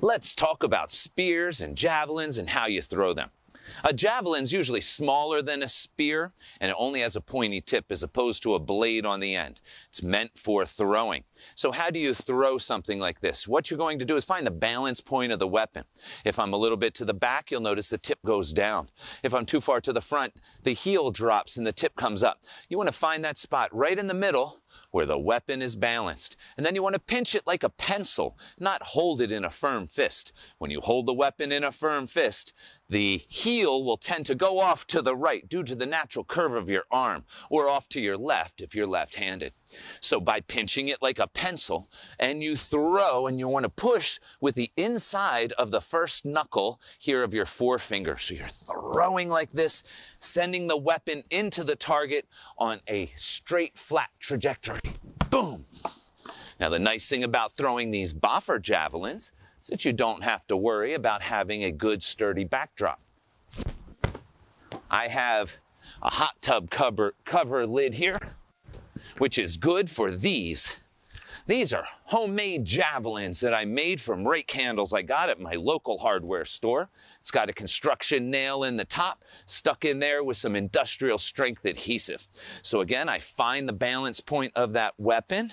Let's talk about spears and javelins and how you throw them. A javelin's usually smaller than a spear, and it only has a pointy tip as opposed to a blade on the end. It's meant for throwing. So how do you throw something like this? What you're going to do is find the balance point of the weapon. If I'm a little bit to the back, you'll notice the tip goes down. If I'm too far to the front, the heel drops and the tip comes up. You want to find that spot right in the middle where the weapon is balanced. And then you want to pinch it like a pencil, not hold it in a firm fist. When you hold the weapon in a firm fist, the heel will tend to go off to the right due to the natural curve of your arm, or off to your left if you're left-handed. So by pinching it like a pencil, and you throw, and you want to push with the inside of the first knuckle here of your forefinger. So you're throwing like this, sending the weapon into the target on a straight, flat trajectory. Boom! Now the nice thing about throwing these boffer javelins is that you don't have to worry about having a good sturdy backdrop. I have a hot tub cover lid here, which is good for these. These are homemade javelins that I made from rake handles I got at my local hardware store. It's got a construction nail in the top, stuck in there with some industrial strength adhesive. So again, I find the balance point of that weapon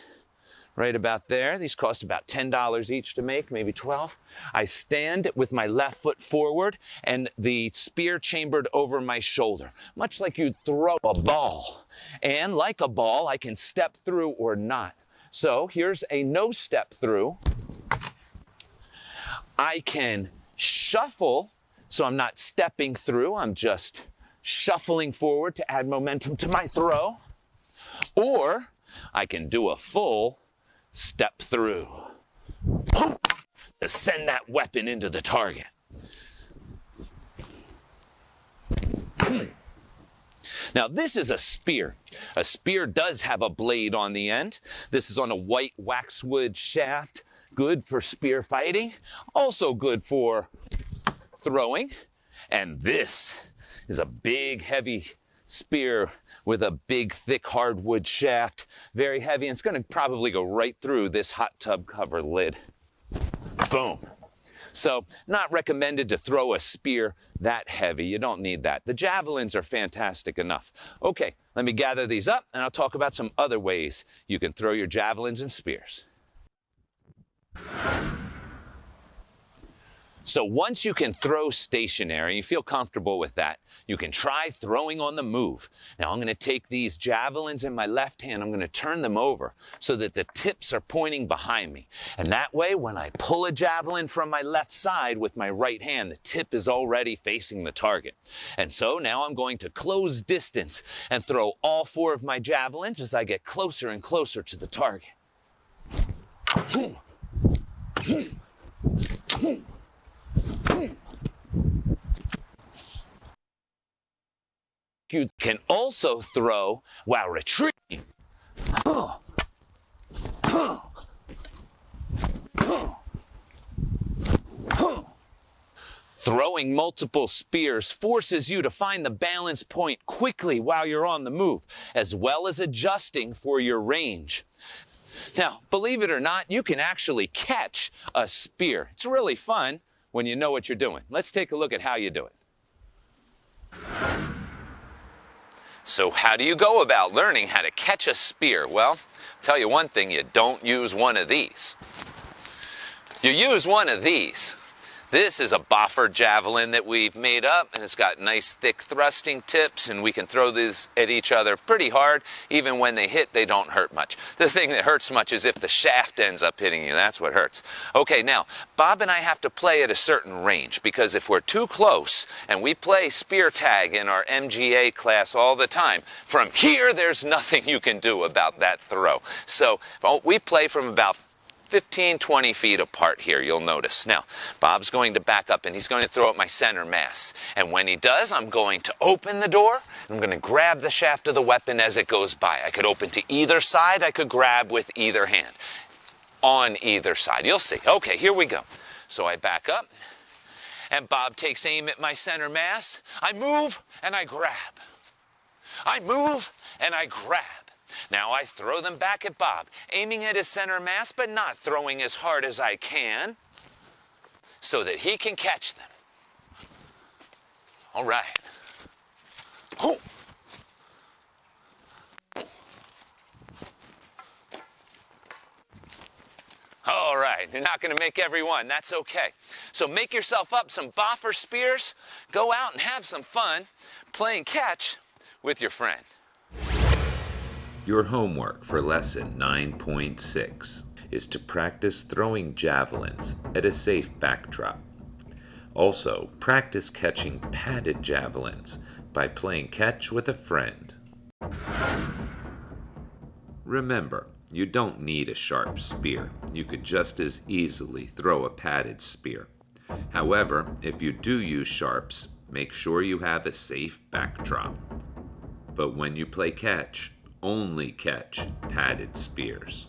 right about there. These cost about $10 each to make, maybe 12. I stand with my left foot forward and the spear chambered over my shoulder, much like you'd throw a ball. And like a ball, I can step through or not. So here's a no step through. I can shuffle, so I'm not stepping through, I'm just shuffling forward to add momentum to my throw. Or I can do a full step through to send that weapon into the target. Now this is a spear. A spear does have a blade on the end. This is on a white waxwood shaft, good for spear fighting, also good for throwing. And this is a big, heavy spear with a big, thick hardwood shaft, very heavy, and it's going to probably go right through this hot tub cover lid. Boom. So not recommended to throw a spear that heavy. You don't need that. The javelins are fantastic enough. Okay, let me gather these up and I'll talk about some other ways you can throw your javelins and spears. So once you can throw stationary, you feel comfortable with that, you can try throwing on the move. Now I'm going to take these javelins in my left hand, I'm going to turn them over so that the tips are pointing behind me. And that way, when I pull a javelin from my left side with my right hand, the tip is already facing the target. And so now I'm going to close distance and throw all 4 of my javelins as I get closer and closer to the target. You can also throw while retreating. Throwing multiple spears forces you to find the balance point quickly while you're on the move, as well as adjusting for your range. Now, believe it or not, you can actually catch a spear. It's really fun when you know what you're doing. Let's take a look at how you do it. So how do you go about learning how to catch a spear? Well, I'll tell you one thing, you don't use one of these. You use one of these. This is a boffer javelin that we've made up, and it's got nice thick thrusting tips, and we can throw these at each other pretty hard. Even when they hit, they don't hurt much. The thing that hurts much is if the shaft ends up hitting you. That's what hurts. Okay, now, Bob and I have to play at a certain range, because if we're too close, and we play spear tag in our MGA class all the time, from here, there's nothing you can do about that throw. So we play from about 15, 20 feet apart here, you'll notice. Now, Bob's going to back up and he's going to throw at my center mass. And when he does, I'm going to open the door. I'm going to grab the shaft of the weapon as it goes by. I could open to either side. I could grab with either hand. On either side. You'll see. Okay, here we go. So I back up and Bob takes aim at my center mass. I move and I grab. I move and I grab. Now I throw them back at Bob, aiming at his center mass, but not throwing as hard as I can. so that he can catch them. All right. Oh. All right, you're not going to make every one. That's okay. So make yourself up some boffer spears. Go out and have some fun playing catch with your friend. Your homework for lesson 9.6 is to practice throwing javelins at a safe backdrop. Also, practice catching padded javelins by playing catch with a friend. Remember, you don't need a sharp spear. You could just as easily throw a padded spear. However, if you do use sharps, make sure you have a safe backdrop. But when you play catch, only catch padded spears.